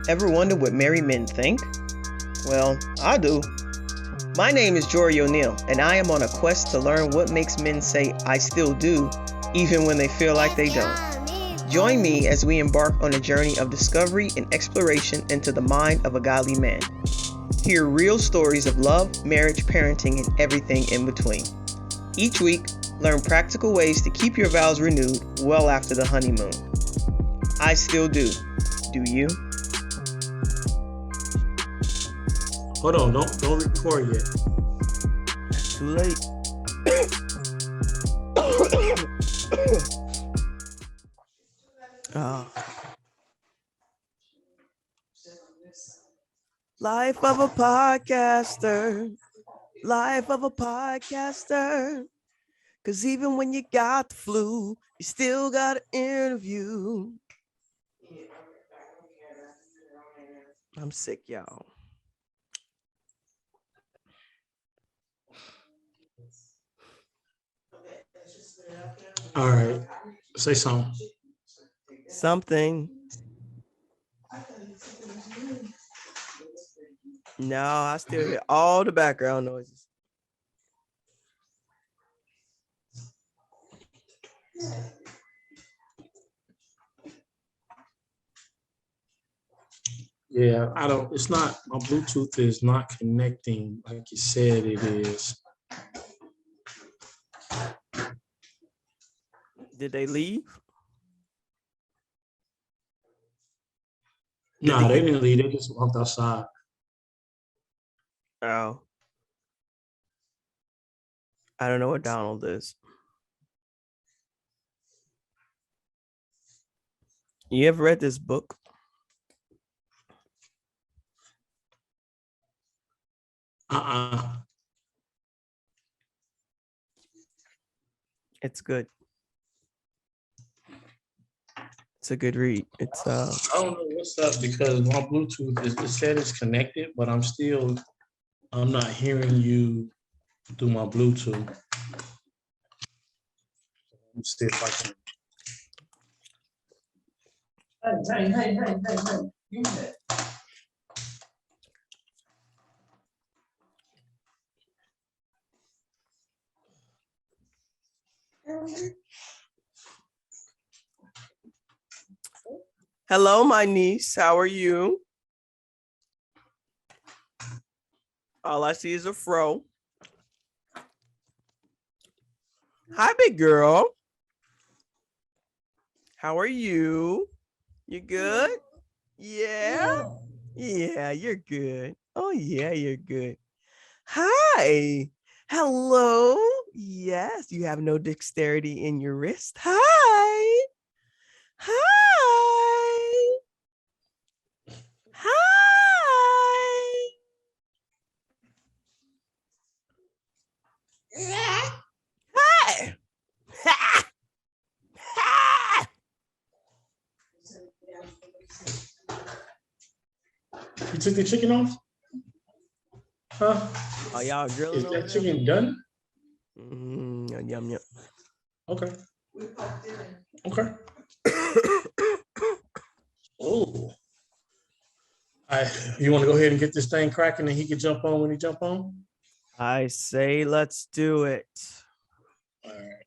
Ever wonder what married men think? Well, I do. My name is Jory O'Neill, and I am on a quest to learn what makes men say, I still do, even when they feel like they don't. Join me as we embark on a journey of discovery and exploration into the mind of a godly man. Hear real stories of love, marriage, parenting, and everything in between. Each week, learn practical ways to keep your vows renewed well after the honeymoon. I still do. Do you? Hold on, don't record yet. Too late. Life of a podcaster. Life of a podcaster. 'Cause even when you got the flu, you still got an interview. I'm sick, y'all. All right, say something. Something. No, I still hear all the background noises. Yeah, I don't. It's not. My Bluetooth is not connecting like you said it is. Did they leave? No, they didn't leave. They just walked outside. Oh. I don't know what Donald is. You ever read this book? It's good. It's a good read. It's I don't know what's up because my Bluetooth it said it's connected, but I'm not hearing you through my Bluetooth. Let me see if I can. Hey. Give me that. Hello, my niece. How are you? All I see is a fro. Hi, big girl. How are you? You good? Yeah? Yeah, you're good. Oh, yeah, you're good. Hi. Hello. Yes, you have no dexterity in your wrist. Hi. Hi. Hi. Hi. Ha. Ha. You took the chicken off? Huh? Are y'all grilling Is over that there? chicken done? Yum. Okay. Oh. You want to go ahead and get this thing cracking and he can jump on when he jump on? I say let's do it. All right.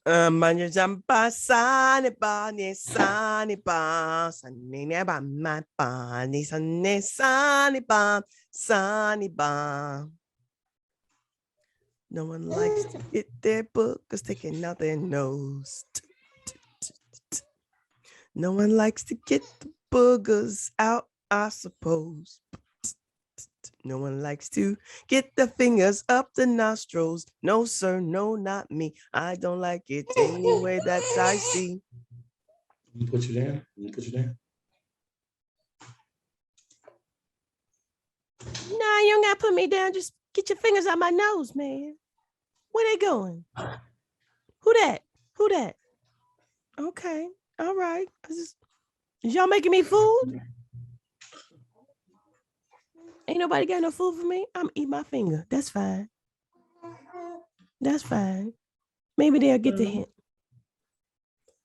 Sani ba. No one likes to get their boogers taken out their nose. No one likes to get the boogers out, I suppose. No one likes to get the fingers up the nostrils. No, sir, no, not me. I don't like it any way that I see. You put you down? Nah, you don't gotta put me down. Just get your fingers out my nose, man. Where they going? Who that? Okay, all right. Is y'all making me food? Ain't nobody got no food for me. I'm eat my finger. That's fine. Maybe they'll get the hint.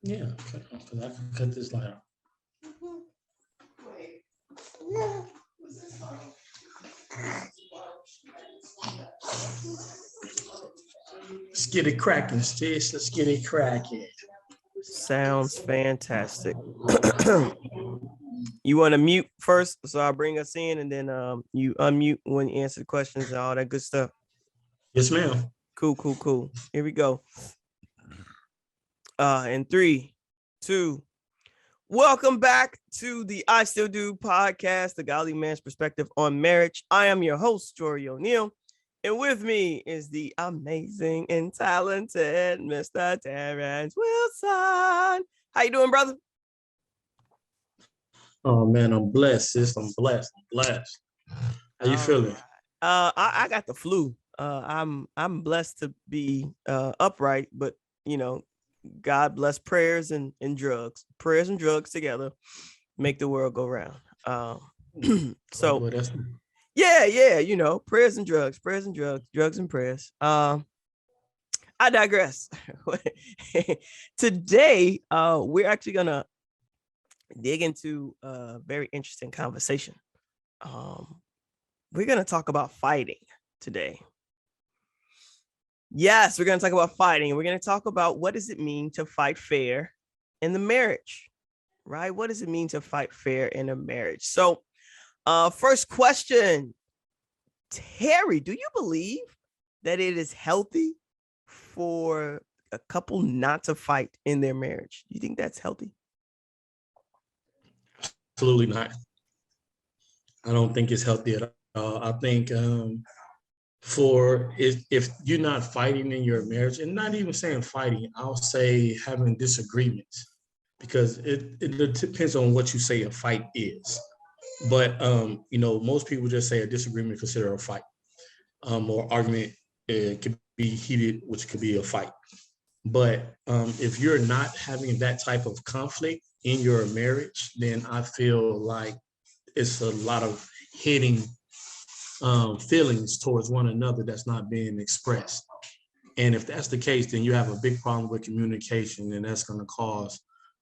Yeah, because I can cut this light off. Let's get it cracking, sis. Let's get it cracking. Sounds fantastic. You want to mute first, so I'll bring us in, and then you unmute when you answer the questions and all that good stuff. Yes, ma'am. Cool. Here we go. In 3, 2. Welcome back to the I Still Do podcast, the Godly Man's Perspective on Marriage. I am your host, Jory O'Neal, and with me is the amazing and talented Mr. Terrence Wilson. How you doing, brother? Oh man, I'm blessed, sis. I'm blessed. How you feeling? I got the flu. I'm blessed to be upright, but God bless prayers and drugs. Prayers and drugs together make the world go round. So yeah, prayers and drugs, drugs and prayers. I digress. Today, we're actually gonna dig into a very interesting conversation. We're gonna talk about fighting today. Yes, we're going to talk about fighting. We're going to talk about what does it mean to fight fair in the marriage, right? What does it mean to fight fair in a marriage? So, first question, Terry, do you believe that it is healthy for a couple not to fight in their marriage? Do you think that's healthy? Absolutely not. I don't think it's healthy at all. I think if you're not fighting in your marriage, and not even saying fighting, I'll say having disagreements, because it depends on what you say a fight is. But most people just say a disagreement is considered a fight, or argument can be heated, which could be a fight. But if you're not having that type of conflict in your marriage, then I feel like it's a lot of hitting feelings towards one another that's not being expressed. And if that's the case, then you have a big problem with communication, and that's going to cause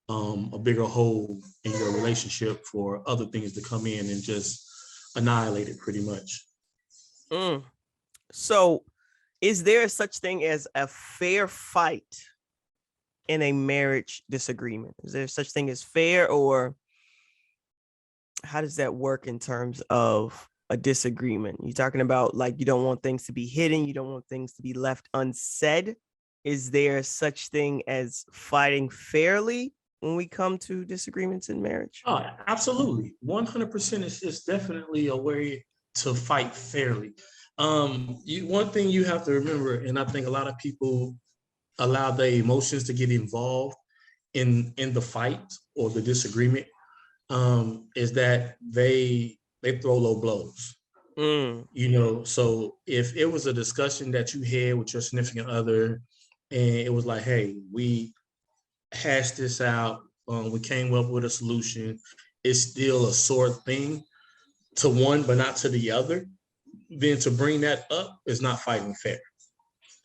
a bigger hole in your relationship for other things to come in and just annihilate it pretty much. So is there such thing as a fair fight in a marriage disagreement? Is there such thing as fair, or how does that work in terms of a disagreement? You're talking about like you don't want things to be hidden, you don't want things to be left unsaid. Is there such thing as fighting fairly when we come to disagreements in marriage? Oh, absolutely. 100% is definitely a way to fight fairly. One thing you have to remember, and I think a lot of people allow their emotions to get involved in the fight or the disagreement, is that they throw low blows. So if it was a discussion that you had with your significant other, and it was like, hey, we hashed this out, we came up with a solution, it's still a sore thing to one but not to the other, then to bring that up is not fighting fair.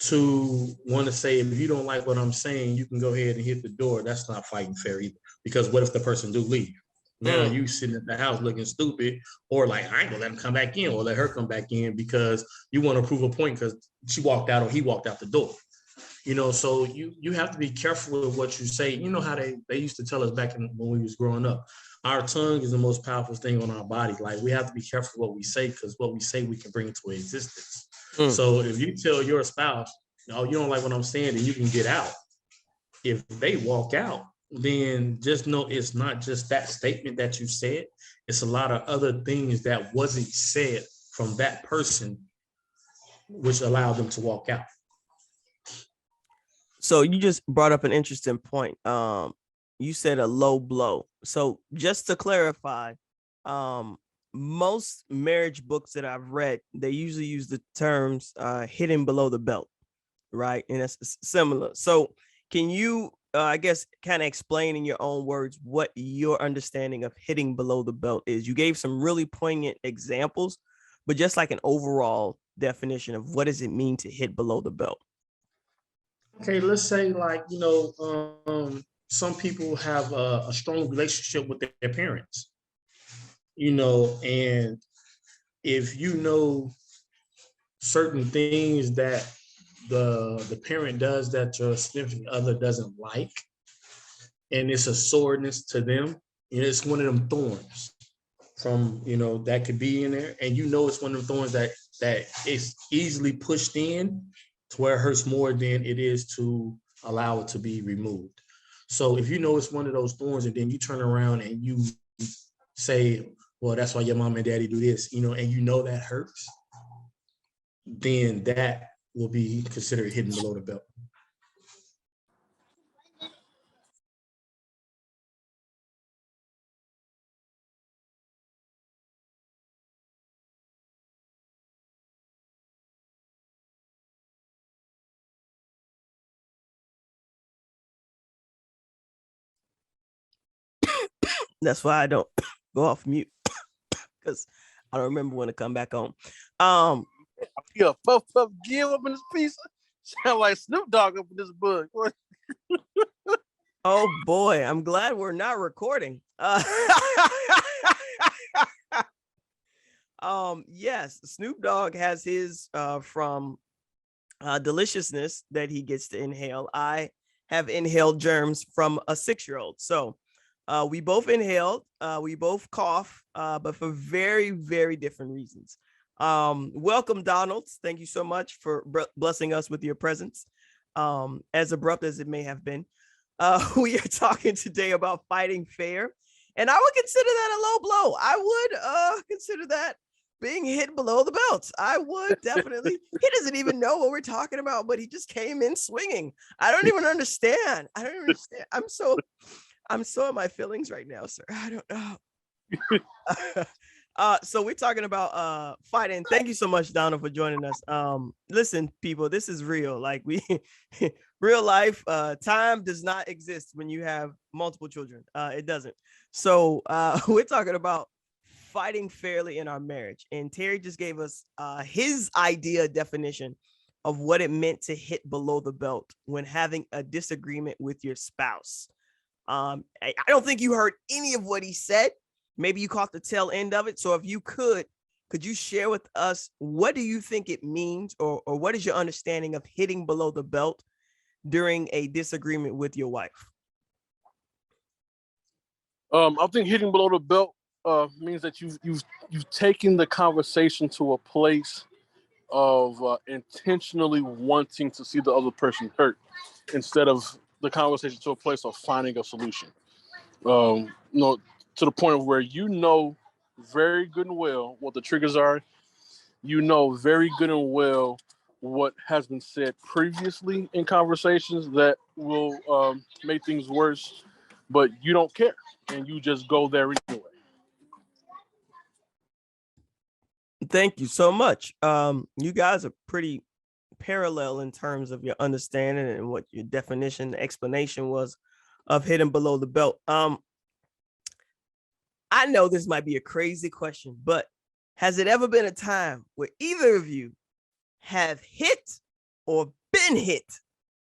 To want to say, if you don't like what I'm saying, you can go ahead and hit the door, that's not fighting fair either. Because what if the person do leave? Now you sitting at the house looking stupid, or like, I ain't gonna let him come back in or let her come back in because you want to prove a point because she walked out or he walked out the door. So you have to be careful with what you say. You know how they used to tell us back when we was growing up, our tongue is the most powerful thing on our body. Like, we have to be careful what we say, because what we say we can bring into existence. So if you tell your spouse, oh, you don't like what I'm saying, then you can get out. If they walk out, then just know it's not just that statement that you said. It's a lot of other things that wasn't said from that person, which allowed them to walk out. So you just brought up an interesting point. You said a low blow. So just to clarify, most marriage books that I've read, they usually use the terms hitting below the belt, right? And that's similar. So can you, I guess, kind of explain in your own words what your understanding of hitting below the belt is? You gave some really poignant examples, but just like an overall definition of what does it mean to hit below the belt? Okay, let's say, like, some people have a strong relationship with their parents. And if you know certain things that the parent does that your significant other doesn't like, and it's a soreness to them, it's one of them thorns from that could be in there, and it's one of them thorns that is easily pushed in to where it hurts more than it is to allow it to be removed. So if it's one of those thorns, and then you turn around and you say, well, that's why your mom and daddy do this, and that hurts, then that will be considered hidden below the belt. That's why I don't go off mute, because I don't remember when to come back on. Yeah, puff give up in this piece. Sound like Snoop Dogg up in this book. Oh boy, I'm glad we're not recording. Yes, Snoop Dogg has his from deliciousness that he gets to inhale. I have inhaled germs from a 6-year-old. So we both inhaled, we both cough, but for very, very different reasons. Welcome, Donald. Thank you so much for blessing us with your presence. As abrupt as it may have been, we are talking today about fighting fair, and I would consider that a low blow. I would consider that being hit below the belt. I would definitely. He doesn't even know what we're talking about, but he just came in swinging. I don't even understand. I'm so in my feelings right now, sir. I don't know. So we're talking about fighting. Thank you so much, Donna, for joining us. Listen, people, this is real. Like real life, time does not exist when you have multiple children. It doesn't. So we're talking about fighting fairly in our marriage. And Terry just gave us his definition of what it meant to hit below the belt when having a disagreement with your spouse. I don't think you heard any of what he said. Maybe you caught the tail end of it. So if you could you share with us, what do you think it means, or what is your understanding of hitting below the belt during a disagreement with your wife? I think hitting below the belt means that you've taken the conversation to a place of intentionally wanting to see the other person hurt, instead of the conversation to a place of finding a solution. To the point of where very good and well what the triggers are. Very good and well what has been said previously in conversations that will make things worse, but you don't care and you just go there anyway. Thank you so much. You guys are pretty parallel in terms of your understanding and what your definition, explanation was of hitting below the belt. I know this might be a crazy question, but has it ever been a time where either of you have hit or been hit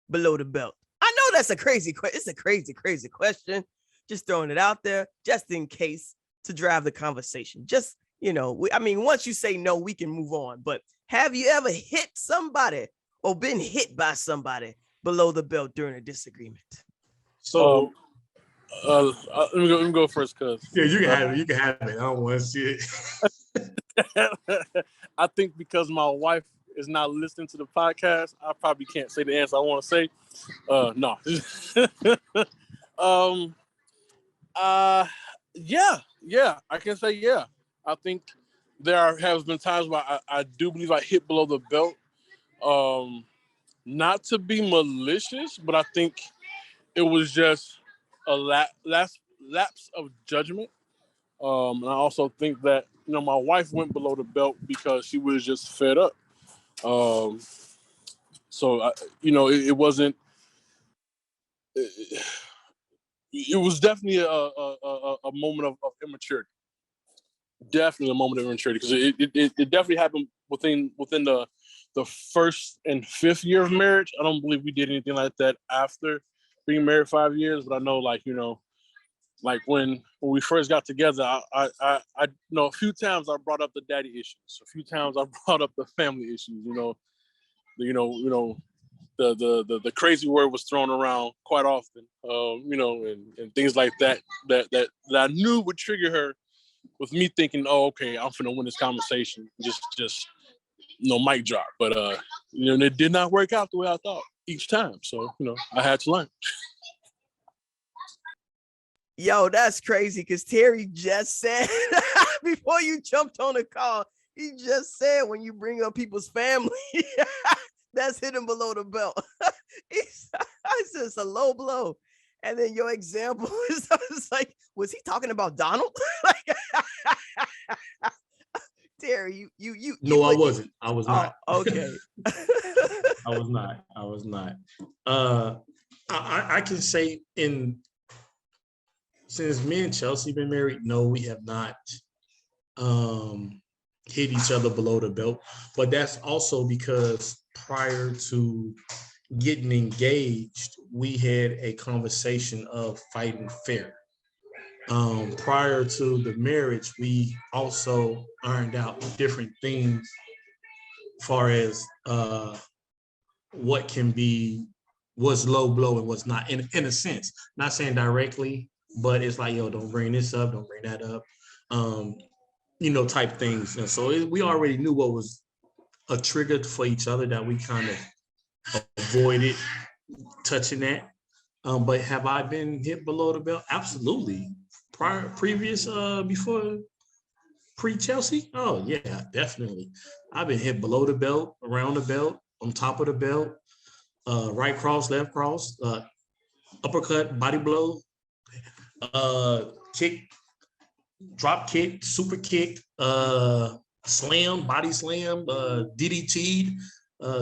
below the belt? I know that's a crazy question. It's a crazy question. Just throwing it out there, just in case, to drive the conversation. Just, once you say no, we can move on. But have you ever hit somebody or been hit by somebody below the belt during a disagreement? So let me go first, cuz. Yeah, you can have it. You can have it. I don't want to see it. I think because my wife is not listening to the podcast, I probably can't say the answer I want to say. No. Yeah, I can say yeah. I think there has been times where I do believe I hit below the belt. Not to be malicious, but I think it was just a lapse of judgment. And I also think that, my wife went below the belt because she was just fed up. So, it wasn't, it was definitely a moment of immaturity. Definitely a moment of immaturity, because it definitely happened within the first and fifth year of marriage. I don't believe we did anything like that after being married 5 years, but I know, like when we first got together, I know a few times I brought up the daddy issues. A few times I brought up the family issues. The crazy word was thrown around quite often. And things like that I knew would trigger her, with me thinking, oh, okay, I'm finna win this conversation. Just mic drop. But it did not work out the way I thought each time. So I had to learn. Yo, that's crazy because Terry just said before you jumped on the call, he just said when you bring up people's family, that's hitting below the belt. It's just a low blow. And then your example is like, was he talking about Donald? Terry, you. No, I wasn't. I was not. Okay. I was not. I can say since me and Chelsea been married, no, we have not hit each other below the belt. But that's also because prior to getting engaged, we had a conversation of fighting fair. Prior to the marriage, we also ironed out different things as far as what's low blow and what's not, in a sense. Not saying directly, but it's like, yo, don't bring this up, don't bring that up, type things. And so we already knew what was a trigger for each other that we kind of avoided touching that. But have I been hit below the belt? Absolutely. Before pre-Chelsea? Oh, yeah, definitely. I've been hit below the belt, around the belt, on top of the belt, right cross, left cross, uppercut, body blow, kick, drop kick, super kick, slam, body slam, DDT'd,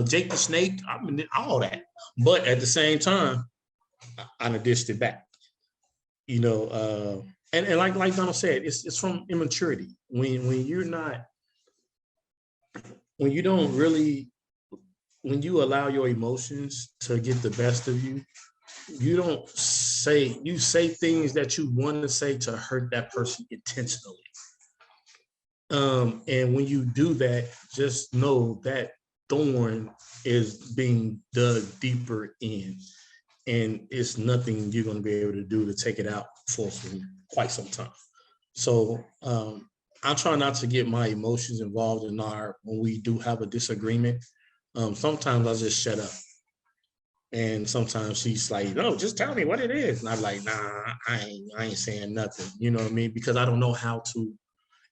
Jake the Snake, I mean, all that. But at the same time, I dished it back. And like Donald said, it's from immaturity. When you allow your emotions to get the best of you, you say things that you want to say to hurt that person intentionally. And when you do that, just know that thorn is being dug deeper in, and it's nothing you're going to be able to do to take it out for quite some time. So I try not to get my emotions involved when we do have a disagreement. Sometimes I just shut up. And sometimes she's like, no, just tell me what it is. And I'm like, nah, I ain't saying nothing. You know what I mean? Because I don't know how to,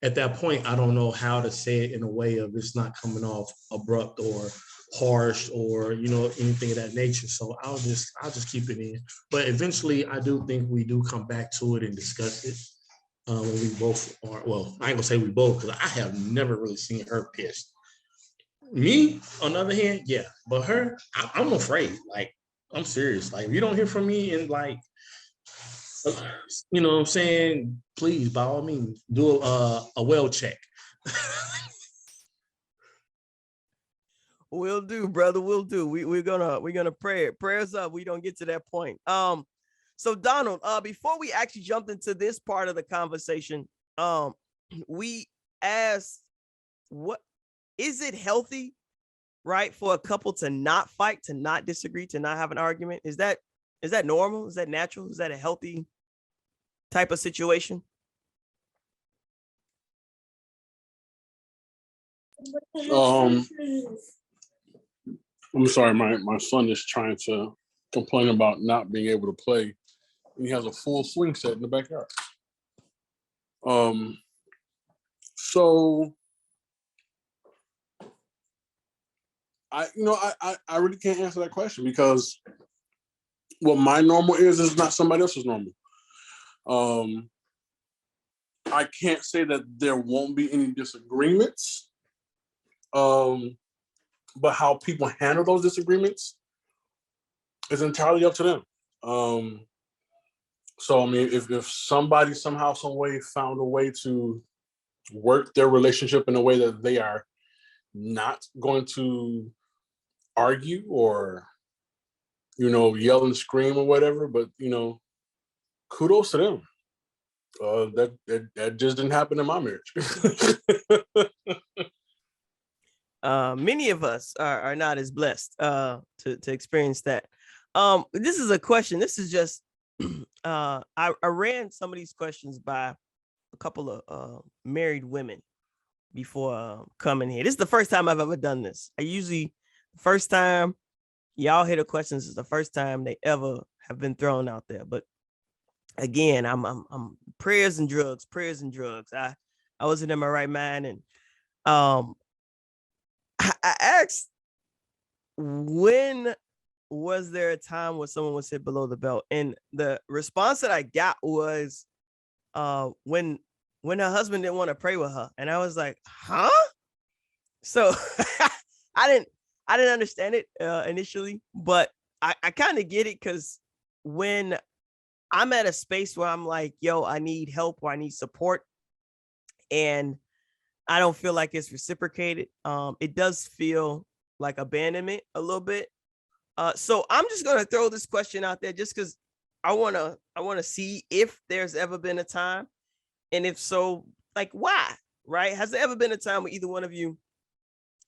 at that point, I don't know how to say it in a way of it's not coming off abrupt or harsh or, anything of that nature. So I'll just keep it in. But eventually I do think we do come back to it and discuss it. When we both are, well, I ain't gonna say we both, because I have never really seen her pissed. Me, on the other hand, yeah, but her, I'm afraid. Like, I'm serious. Like, if you don't hear from me in like, what I'm saying, please, by all means, do a well check. We'll do, brother. We'll do. We're gonna pray. Prayers up. We don't get to that point. So Donald, before we actually jumped into this part of the conversation, we asked, what is it healthy, right, for a couple to not fight, to not disagree, to not have an argument? Is that normal? Is that natural? Is that a healthy type of situation? I'm sorry, my son is trying to complain about not being able to play. He has a full swing set in the backyard. So I really can't answer that question, because what my normal is not somebody else's normal. I can't say that there won't be any disagreements, but how people handle those disagreements is entirely up to them. So, I mean, if somebody somehow, some way found a way to work their relationship in a way that they are not going to argue or, yell and scream or whatever, but, kudos to them. That just didn't happen in my marriage. Many of us are not as blessed to experience that. This is a question. This is just I ran some of these questions by a couple of married women before coming here. This is the first time I've ever done this. I usually first time y'all hear the questions is the first time they ever have been thrown out there. But again, I'm prayers and drugs. I wasn't in my right mind, and I asked, when was there a time where someone was hit below the belt? And the response that I got was when her husband didn't want to pray with her. And I was like, huh? So I didn't understand it initially, but I kind of get it, because when I'm at a space where I'm like, yo, I need help or I need support, and I don't feel like it's reciprocated, it does feel like abandonment a little bit. So I'm just gonna throw this question out there just because I wanna see if there's ever been a time, and if so, like why? Right? Has there ever been a time where either one of you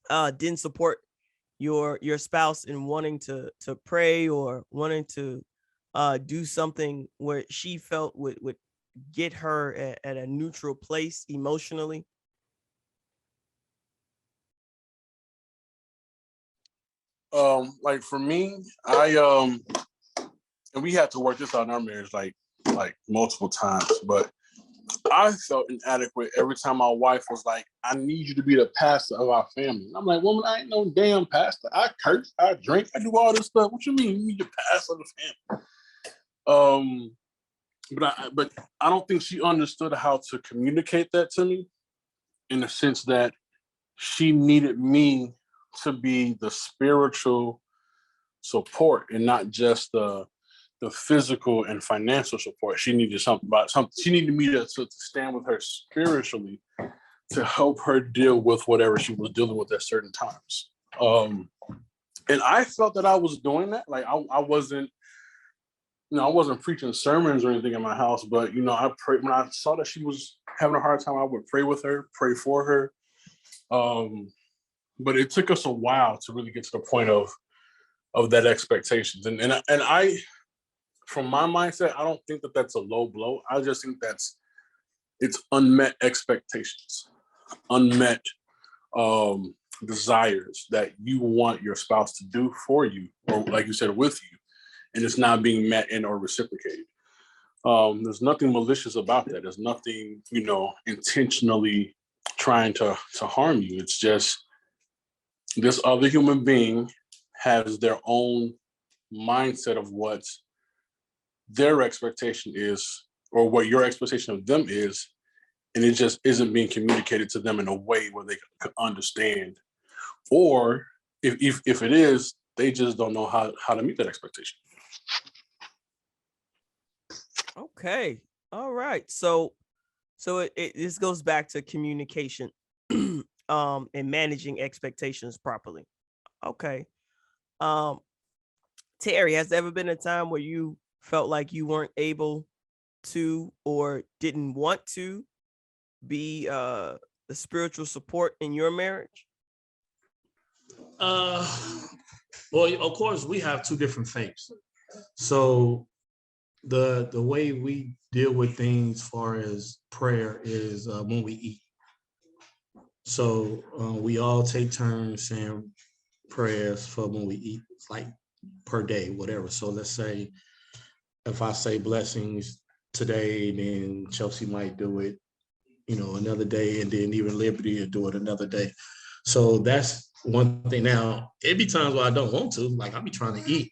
didn't support your spouse in wanting to pray or wanting to do something where she felt would get her at a neutral place emotionally? Like for me, and we had to work this out in our marriage like multiple times, but I felt inadequate every time my wife was like, I need you to be the pastor of our family. And I'm like, woman, I ain't no damn pastor. I curse, I drink, I do all this stuff. What you mean you need the pastor of the family? But I don't think she understood how to communicate that to me, in the sense that she needed me to be the spiritual support and not just the physical and financial support. She needed something. She needed me to stand with her spiritually to help her deal with whatever she was dealing with at certain times. And I felt that I was doing that. Like I wasn't, I wasn't preaching sermons or anything in my house, but I prayed when I saw that she was having a hard time. I would pray with her, pray for her. But it took us a while to really get to the point of that expectations. And I, from my mindset, I don't think that that's a low blow. I just think it's unmet expectations, unmet desires that you want your spouse to do for you, or like you said, with you, and it's not being met and or reciprocated. There's nothing malicious about that. There's nothing, intentionally trying to harm you. It's just this other human being has their own mindset of what their expectation is, or what your expectation of them is, and it just isn't being communicated to them in a way where they can understand. Or if it is, they just don't know how to meet that expectation. Okay. All right. So this goes back to communication and managing expectations properly. Okay. Terry, has there ever been a time where you felt like you weren't able to or didn't want to be the spiritual support in your marriage? Well, of course, we have two different faiths. So the way we deal with things as far as prayer is when we eat. So we all take turns saying prayers for when we eat, like per day, whatever. So let's say if I say blessings today, then Chelsea might do it, another day, and then even Liberty will do it another day. So that's one thing. Now, it be times where I don't want to, like I'll be trying to eat,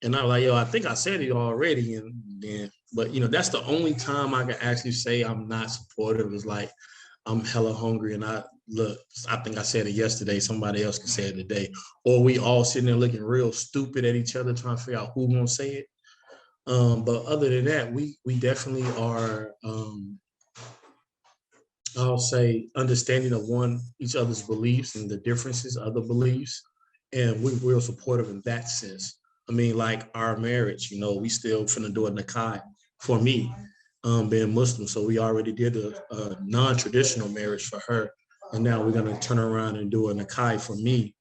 and I'm like, yo, I think I said it already, and then, but that's the only time I can actually say I'm not supportive, is like I'm hella hungry, and I think I said it yesterday, somebody else can say it today, or we all sitting there looking real stupid at each other trying to figure out who's gonna say it. But other than that, we definitely are, I'll say, understanding of each other's beliefs and the differences of the beliefs, and we're real supportive in that sense. I mean, like our marriage, we still finna do a Nakai for me. being Muslim. So we already did a non-traditional marriage for her. And now we're going to turn around and do an Akai for me.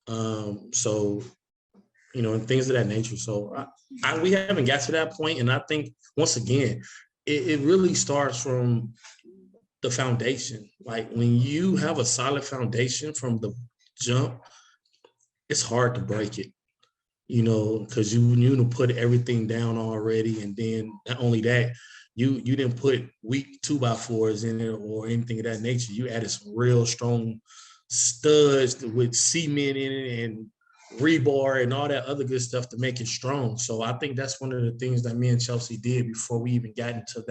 So, and things of that nature. So we haven't got to that point. And I think, once again, it really starts from the foundation. Like, when you have a solid foundation from the jump, it's hard to break it, because you put everything down already. And then not only that, you didn't put weak 2x4s in it or anything of that nature. You added some real strong studs with cement in it and rebar and all that other good stuff to make it strong. So I think that's one of the things that me and Chelsea did before we even got into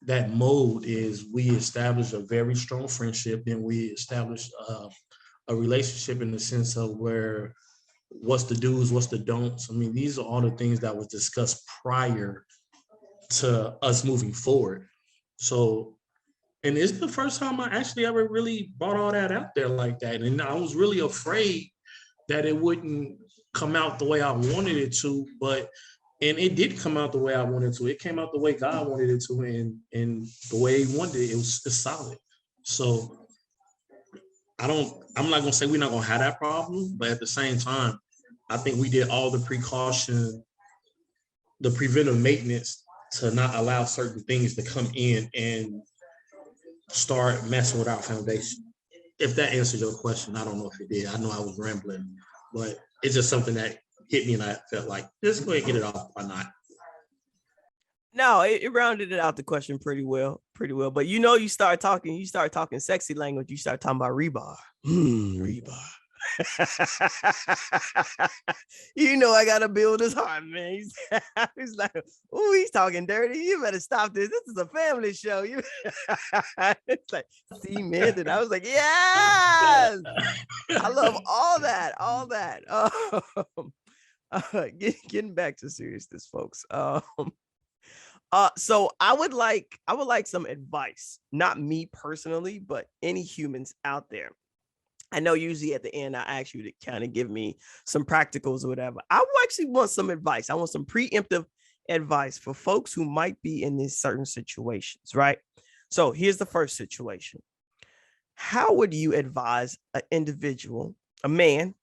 that mode, is we established a very strong friendship. Then we established a relationship in the sense of where, what's the do's, what's the don'ts. I mean, these are all the things that was discussed prior to us moving forward. So, and it's the first time I actually ever really brought all that out there like that. And I was really afraid that it wouldn't come out the way I wanted it to, and it did come out the way I wanted to. It came out the way God wanted it to, and the way He wanted it, it's solid. So I'm not gonna say we're not gonna have that problem, but at the same time, I think we did all the precaution, the preventive maintenance to not allow certain things to come in and start messing with our foundation. If that answers your question, I don't know if it did. I know I was rambling, but it's just something that hit me, and I felt like, just go ahead and get it off. Why not? No, it rounded it out the question pretty well. But you start talking sexy language, you start talking about rebar. Rebar. I gotta build his heart, man. He's like, oh, he's talking dirty. You better stop this. This is a family show. It's like cemented. I was like, yes, I love all that. Getting back to seriousness, folks. So I would like some advice, not me personally, but any humans out there. I know usually at the end, I ask you to kind of give me some practicals or whatever. I actually want some advice. I want some preemptive advice for folks who might be in these certain situations, right? So here's the first situation. How would you advise an individual, a man,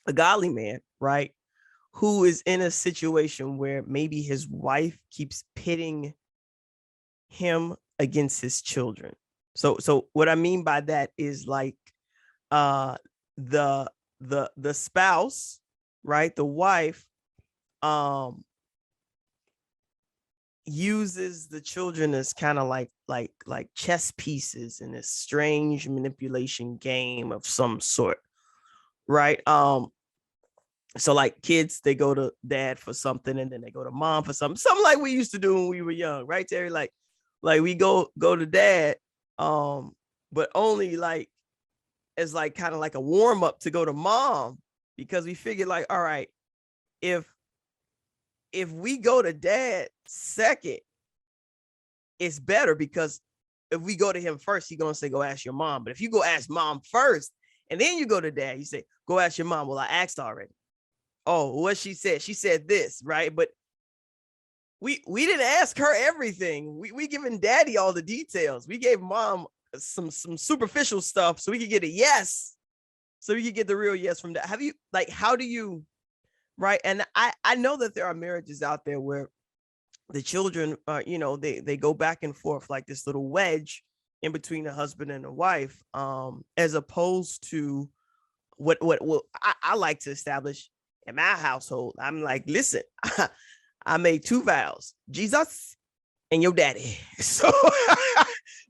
a godly man, right, who is in a situation where maybe his wife keeps pitting him against his children? So what I mean by that is, like, the spouse, right, the wife uses the children as kind of like chess pieces in this strange manipulation game of some sort, right? So like kids, they go to dad for something, and then they go to mom for something like we used to do when we were young, right, Terry? Like we go to dad, but only like as like kind of like a warm up to go to mom, because we figured, like, all right, if we go to dad second, it's better, because if we go to him first, he's gonna say, go ask your mom. But if you go ask mom first and then you go to dad, you say, go ask your mom. Well, I asked already. Oh, what she said this, right? But we didn't ask her everything. We giving daddy all the details. We gave mom some superficial stuff so we could get a yes, so we could get the real yes from that. How do you, right? And I know that there are marriages out there where the children they go back and forth like this little wedge in between the husband and the wife, as opposed to what I like to establish in my household. I'm like, listen, I made 2 vows: Jesus and your daddy. So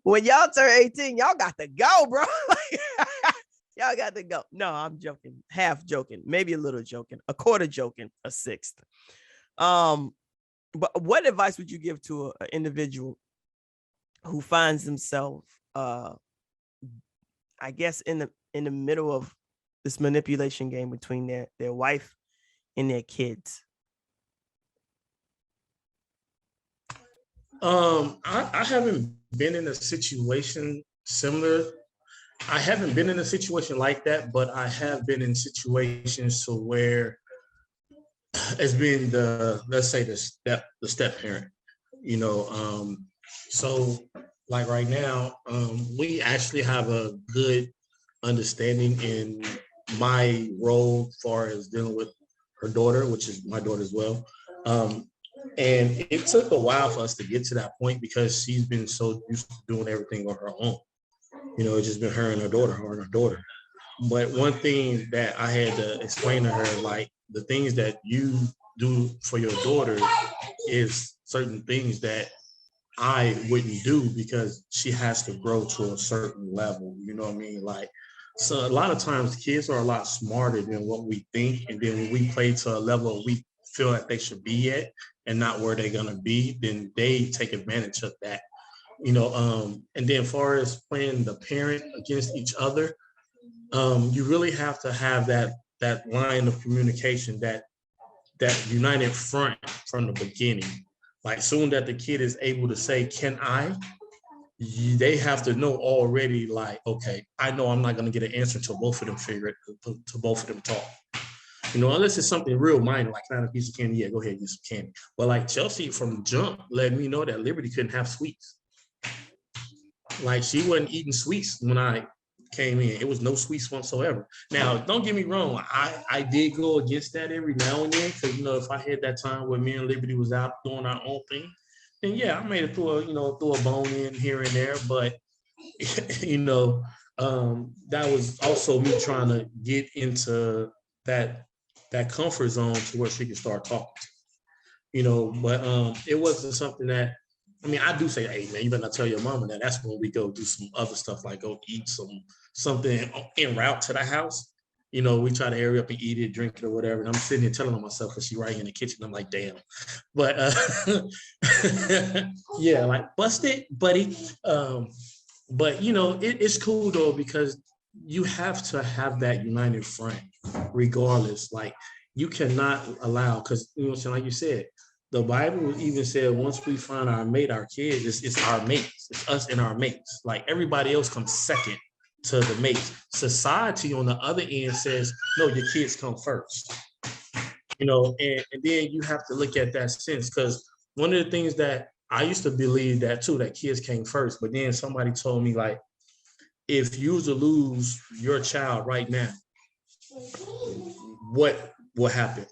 when y'all turn 18, y'all got to go, bro. Y'all got to go. No, I'm joking. Half joking, maybe a little joking, a quarter joking, a sixth. But what advice would you give to an individual who finds themselves, I guess, in the middle of this manipulation game between their wife and their kids? I haven't been in a situation similar. I haven't been in a situation like that, but I have been in situations to where it's been the step parent. So like right now, we actually have a good understanding in my role as far as dealing with her daughter, which is my daughter as well. And it took a while for us to get to that point because she's been so used to doing everything on her own. It's just been her and her daughter. But one thing that I had to explain to her, like the things that you do for your daughter is certain things that I wouldn't do because she has to grow to a certain level. You know what I mean? Like, so a lot of times kids are a lot smarter than what we think. And then when we play to a level we feel like they should be at and not where they're going to be, then they take advantage of that. And then as far as playing the parent against each other, you really have to have that line of communication, that united front from the beginning. Like soon that the kid is able to say, "Can I?" They have to know already. Like, okay, I know I'm not going to get an answer until both of them figure it, to both of them talk. Unless it's something real minor, like kind of piece of candy. Yeah, go ahead, get some candy. But like Chelsea from jump let me know that Liberty couldn't have sweets. Like she wasn't eating sweets when I came in. It was no sweets whatsoever. Now, don't get me wrong. I did go against that every now and then because, if I had that time where me and Liberty was out doing our own thing, then yeah, I made it throw a bone in here and there. But, that was also me trying to get into that comfort zone to where she could start talking. But it wasn't something that, I do say, hey, man, you better not tell your mama that. That's when we go do some other stuff, like go eat something en route to the house. We try to hurry up and eat it, drink it, or whatever. And I'm sitting here telling on myself because she's right in the kitchen. I'm like, damn. But yeah, like bust it, buddy. But it's cool though, because you have to have that united front regardless. Like you cannot allow, because like you said, the Bible even said once we find our mate, our kids, it's our mates. It's us and our mates. Like everybody else comes second to the mates. Society on the other end says, no, your kids come first. And then you have to look at that sense, because one of the things that I used to believe that too, that kids came first. But then somebody told me, like, if you was to lose your child right now, what will happen?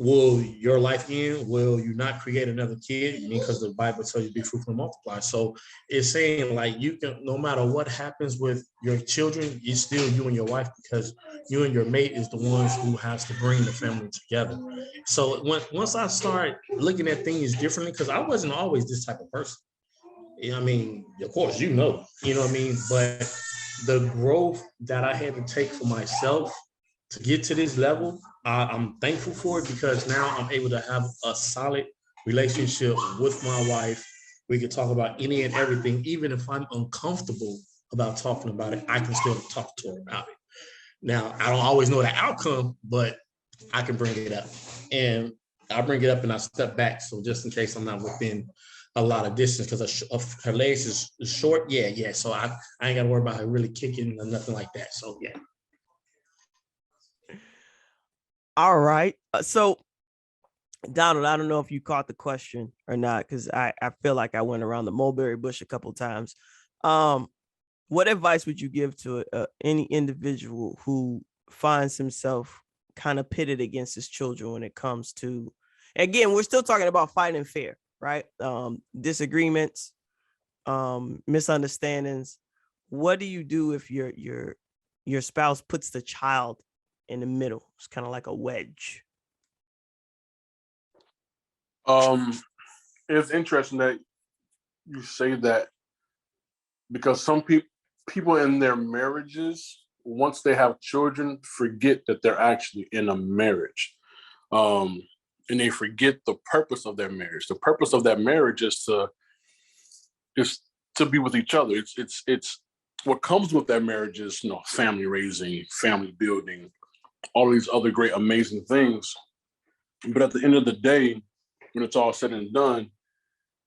Will your life end? Will you not create another kid? Because the Bible tells you to be fruitful and multiply. So it's saying like you can, no matter what happens with your children, it's still you and your wife, because you and your mate is the ones who has to bring the family together. So once I start looking at things differently, because I wasn't always this type of person. Of course, what I mean? But the growth that I had to take for myself to get to this level, I'm thankful for it, because now I'm able to have a solid relationship with my wife. We can talk about any and everything. Even if I'm uncomfortable about talking about it, I can still talk to her about it. Now, I don't always know the outcome, but I can bring it up. And I bring it up and I step back. So just in case I'm not within a lot of distance, because her legs is short. Yeah. So I ain't got to worry about her really kicking or nothing like that. So yeah. All right. So, Donald, I don't know if you caught the question or not, because I feel like I went around the mulberry bush a couple of times. What advice would you give to any individual who finds himself kind of pitted against his children when it comes to, again, we're still talking about fighting fair, right? Disagreements, misunderstandings. What do you do if your spouse puts the child in the middle? It's kind of like a wedge. It's interesting that you say that, because some people in their marriages, once they have children, forget that they're actually in a marriage. And they forget the purpose of their marriage. The purpose of that marriage is to be with each other. It's what comes with that marriage is, family raising, family building, all these other great, amazing things. But at the end of the day, when it's all said and done,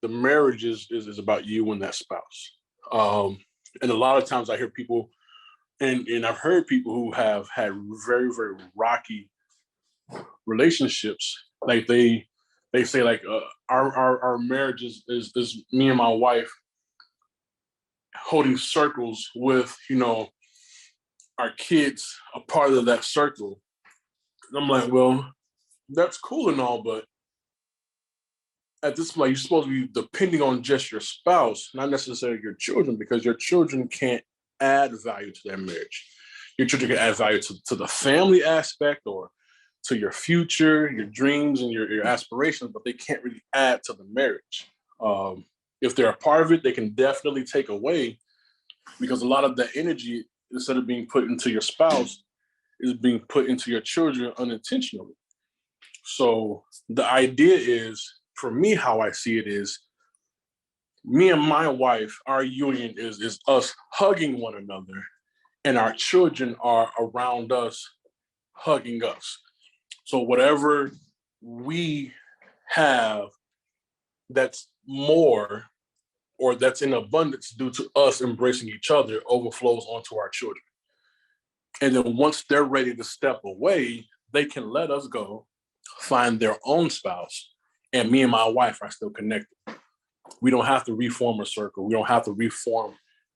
the marriage is about you and that spouse. And a lot of times I hear people, and I've heard people who have had very, very rocky relationships. Like they they say like our marriage is me and my wife holding circles with, you know, our kids a part of that circle. And I'm like, well, that's cool and all, but at this point, you're supposed to be depending on just your spouse, not necessarily your children, because your children can't add value to their marriage. Your children can add value to the family aspect or to your future, your dreams, and your aspirations, but they can't really add to the marriage. If they're a part of it, they can definitely take away, because a lot of the energy, instead of being put into your spouse, is being put into your children unintentionally. So the idea is, for me, how I see it is, me and my wife, our union is us hugging one another, and our children are around us hugging us. So whatever we have that's more or that's in abundance due to us embracing each other overflows onto our children. And then once they're ready to step away, they can let us go, find their own spouse, and me and my wife are still connected. We don't have to reform a circle. We don't have to reform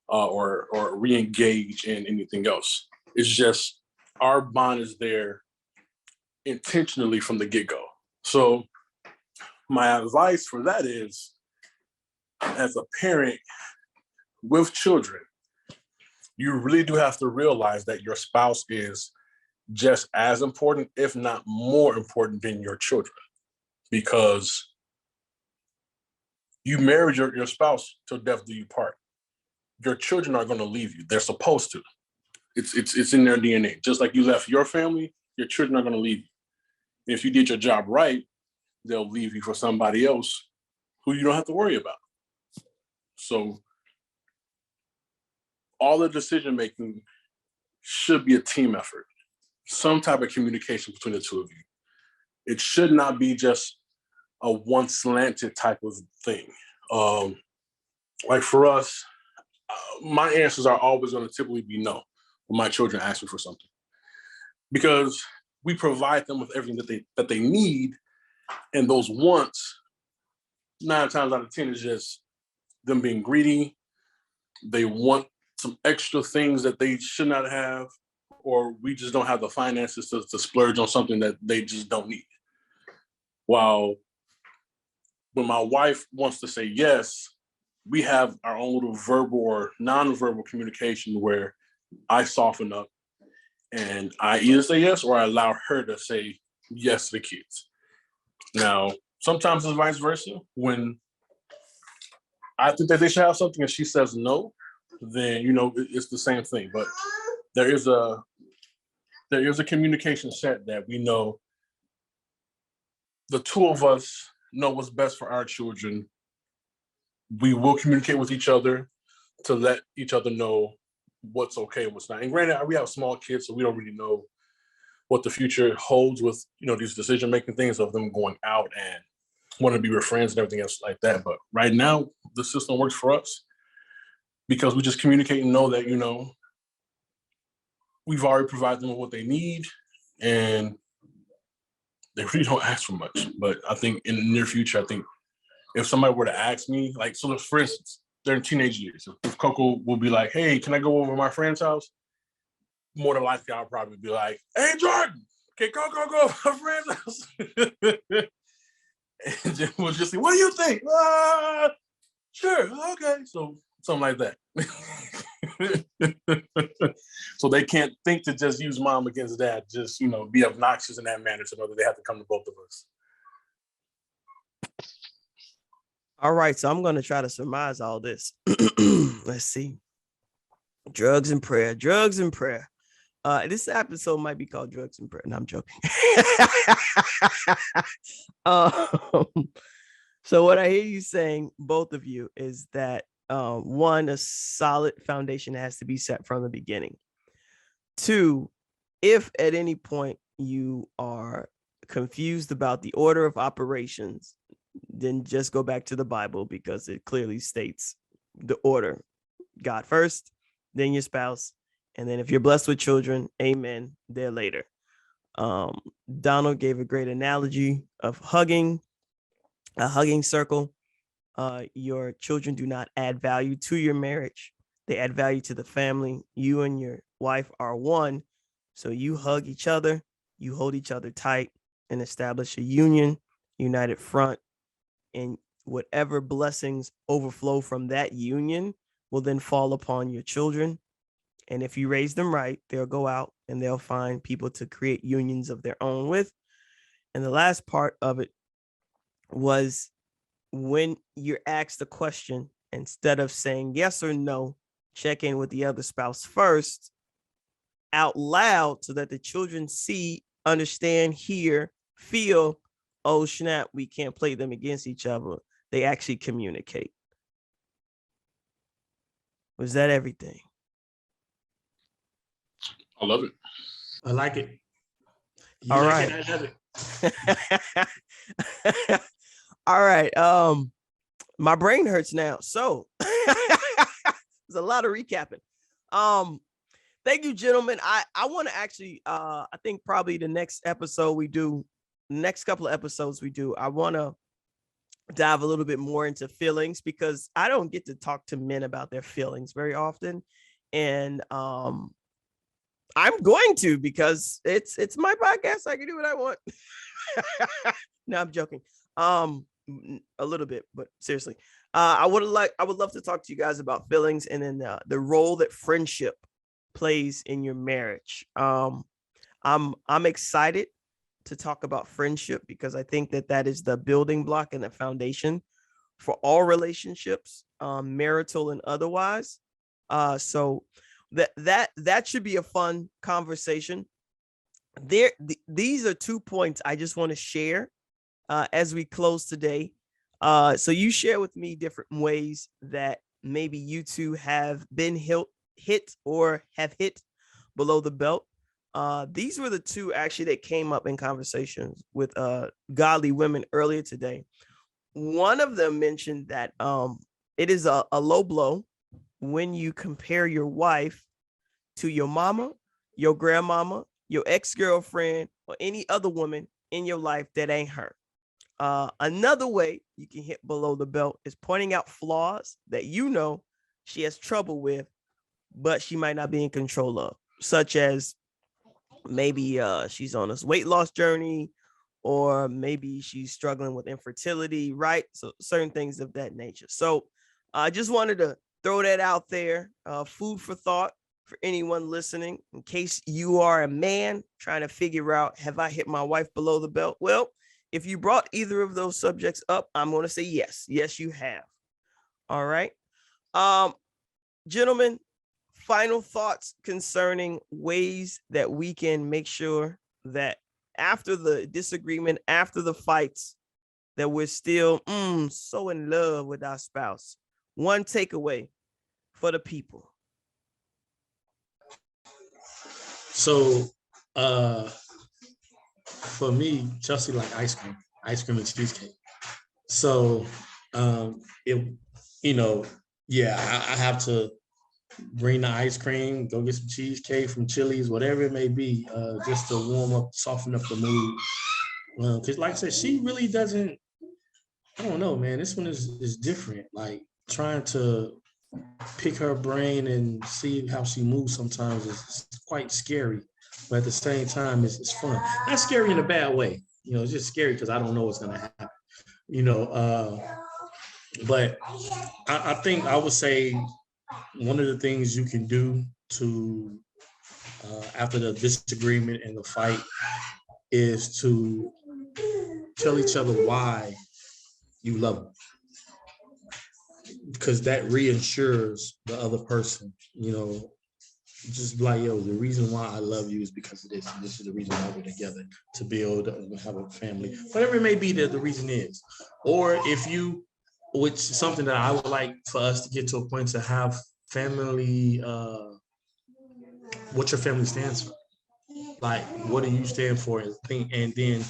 or re-engage in anything else. It's just our bond is there intentionally from the get-go. So my advice for that is, as a parent with children, you really do have to realize that your spouse is just as important, if not more important than your children, because you married your spouse till death do you part. Your children are going to leave you. They're supposed to. It's in their DNA. Just like you left your family, your children are going to leave you. And if you did your job right, they'll leave you for somebody else who you don't have to worry about. So all the decision making should be a team effort. Some type of communication between the two of you. It should not be just a one slanted type of thing. Like for us, my answers are always going to typically be no when my children ask me for something, because we provide them with everything that they need, and those wants 9 times out of 10 is just them being greedy. They want some extra things that they should not have, or we just don't have the finances to splurge on something that they just don't need. While when my wife wants to say yes, we have our own little verbal or non-verbal communication where I soften up and I either say yes or I allow her to say yes to the kids. Now, sometimes it's vice versa. When I think that they should have something and she says no, then, you know, it's the same thing. But there is a communication set that we know the two of us know what's best for our children. We will communicate with each other to let each other know what's okay and what's not. And granted, we have small kids, so we don't really know what the future holds with, you know, these decision-making things of them going out and wanting to be with friends and everything else like that. But right now, the system works for us because we just communicate and know that, you know, we've already provided them with what they need, and they really don't ask for much. But I think in the near future, I think if somebody were to ask me, like, so for instance, they're in teenage years. If Coco will be like, hey, can I go over to my friend's house? More than likely, I'll probably be like, hey, Jordan, can Coco go to my friend's house? And then we'll just say, what do you think? Sure, okay. So something like that. So they can't think to just use mom against dad, just, you know, be obnoxious in that manner to know that they have to come to both of us. All right, so I'm going to try to surmise all this. Let's see. Drugs and prayer. This episode might be called Drugs and Prayer. No, I'm joking. So what I hear you saying, both of you, is that one, a solid foundation has to be set from the beginning. 2, if at any point you are confused about the order of operations, then just go back to the Bible, because it clearly states the order: God first, then your spouse, and then if you're blessed with children, amen, they're later. Donald gave a great analogy of hugging, a hugging circle. Your children do not add value to your marriage. They add value to the family. You and your wife are one. So you hug each other, you hold each other tight, and establish a union, united front. And whatever blessings overflow from that union will then fall upon your children. And if you raise them right, they'll go out and they'll find people to create unions of their own with. And the last part of it was, when you're asked a question, instead of saying yes or no, check in with the other spouse first out loud so that the children see, understand, hear, feel, oh snap, we can't play them against each other. They actually communicate. Was that everything? I love it. I like it. You All like right. it, I love it. All right. My brain hurts now. So there's a lot of recapping. Thank you, gentlemen. I want to actually I think probably the next couple of episodes we do, I want to dive a little bit more into feelings, because I don't get to talk to men about their feelings very often. And I'm going to, because it's my podcast. I can do what I want. No, I'm joking. A little bit, but seriously, I would love to talk to you guys about feelings, and then the role that friendship plays in your marriage. I'm excited to talk about friendship, because I think that is the building block and the foundation for all relationships, marital and otherwise. So that should be a fun conversation. These are 2 points I just want to share as we close today. So you share with me different ways that maybe you two have been hit or have hit below the belt. These were the two actually that came up in conversations with godly women earlier today. One of them mentioned that it is a low blow when you compare your wife to your mama, your grandmama, your ex-girlfriend, or any other woman in your life that ain't her. Another way you can hit below the belt is pointing out flaws that you know she has trouble with, but she might not be in control of, such as maybe she's on this weight loss journey, or maybe she's struggling with infertility, right? So certain things of that nature. So I just wanted to throw that out there, food for thought for anyone listening, in case you are a man trying to figure out, have I hit my wife below the belt? Well, if you brought either of those subjects up, I'm going to say yes. Yes, you have. All right. Gentlemen, final thoughts concerning ways that we can make sure that after the disagreement, after the fights, that we're still so in love with our spouse. One takeaway for the people. So for me, Chelsea like ice cream and cheesecake. So I have to bring the ice cream, go get some cheesecake from Chili's, whatever it may be, just to warm up, soften up the mood. Because like I said, she really doesn't, I don't know, man. This one is different. Like, trying to pick her brain and see how she moves sometimes is quite scary. But at the same time, it's fun. Not scary in a bad way. It's just scary because I don't know what's going to happen. But I think I would say one of the things you can do to after the disagreement and the fight is to tell each other why you love them, because that reinsures the other person. Just like, yo, the reason why I love you is because of this, and this is the reason why we're together, to build and have a family, whatever it may be that the reason is. Or if you, which is something that I would like for us to get to a point to have family, what your family stands for. Like, what do you stand for? And then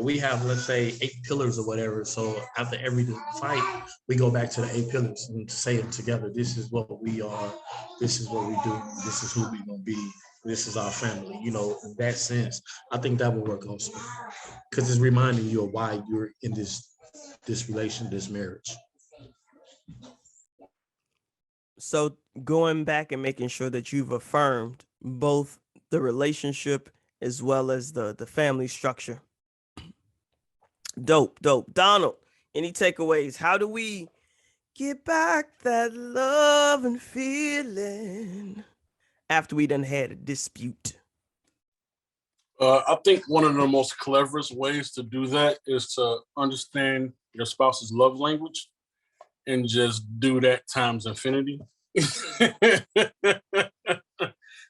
we have, let's say, 8 pillars or whatever. So after every fight, we go back to the 8 pillars and say it together. This is what we are. This is what we do. This is who we're going to be. This is our family. In that sense, I think that will work also, because it's reminding you of why you're in this this marriage. So going back and making sure that you've affirmed both the relationship as well as the family structure. Dope. Donald, any takeaways? How do we get back that love and feeling after we done had a dispute? I think one of the most cleverest ways to do that is to understand your spouse's love language and just do that times infinity.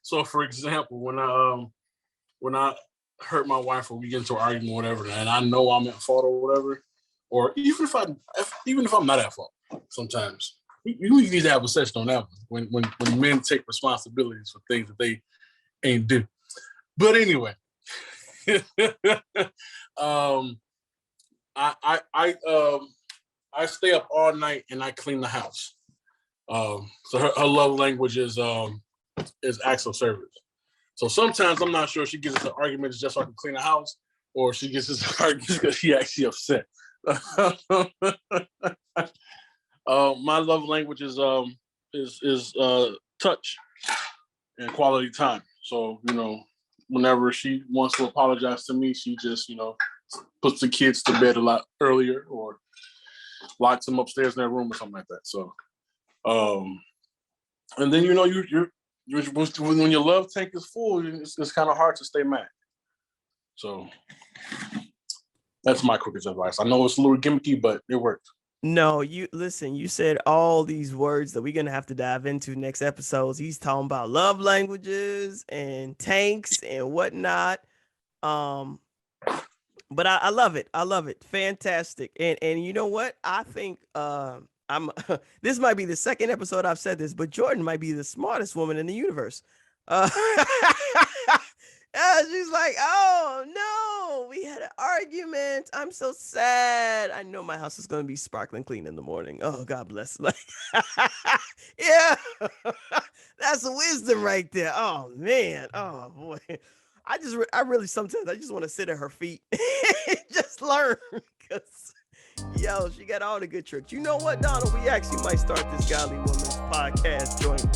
So, for example, when I hurt my wife or we get into an argument or whatever, and I know I'm at fault or whatever, or even if I'm not at fault, sometimes you need to have a session on that one when men take responsibilities for things that they ain't do. But anyway, I stay up all night and I clean the house. So her love language is acts of service. So sometimes I'm not sure if she gets into arguments just so I can clean the house, or she gets into arguments because she actually upset. My love language is touch and quality time. So, whenever she wants to apologize to me, she just, puts the kids to bed a lot earlier or locks them upstairs in their room or something like that. So, and then, when your love tank is full, it's kind of hard to stay mad. So that's my quickest advice. I know it's a little gimmicky, but it worked. No, you said all these words that we're going to have to dive into next episodes. He's talking about love languages and tanks and whatnot. But I love it. I love it. Fantastic. And you know what? I think this might be the second episode I've said this, but Jordan might be the smartest woman in the universe. She's like, oh no, we had an argument. I'm so sad. I know my house is going to be sparkling clean in the morning. Oh, God bless. Like, yeah, that's wisdom right there. Oh man. Oh boy. I really sometimes I just want to sit at her feet and just learn, because yo, she got all the good tricks. You know what, Donald? We actually might start this Godly Women's podcast joint,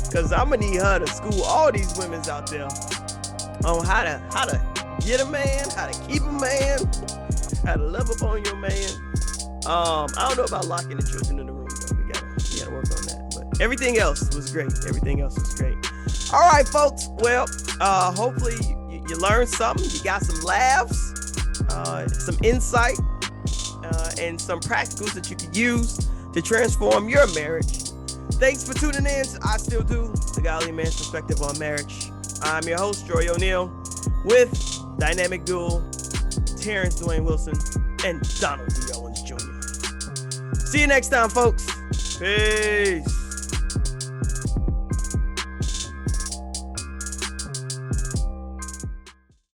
because I'm gonna need her to school all these women's out there on how to get a man, how to keep a man, how to love up on your man. I don't know about locking the children in the room though. We gotta work on that. But everything else was great. All right, folks. Well, hopefully you learned something. You got some laughs, some insight, and some practicals that you could use to transform your marriage. Thanks for tuning in to I Still Do, the Godly Man's Perspective on Marriage. I'm your host, Jory O'Neal, with dynamic duo Terrence Dwayne Wilson and Donald D. Owens Jr. See you next time, folks. Peace.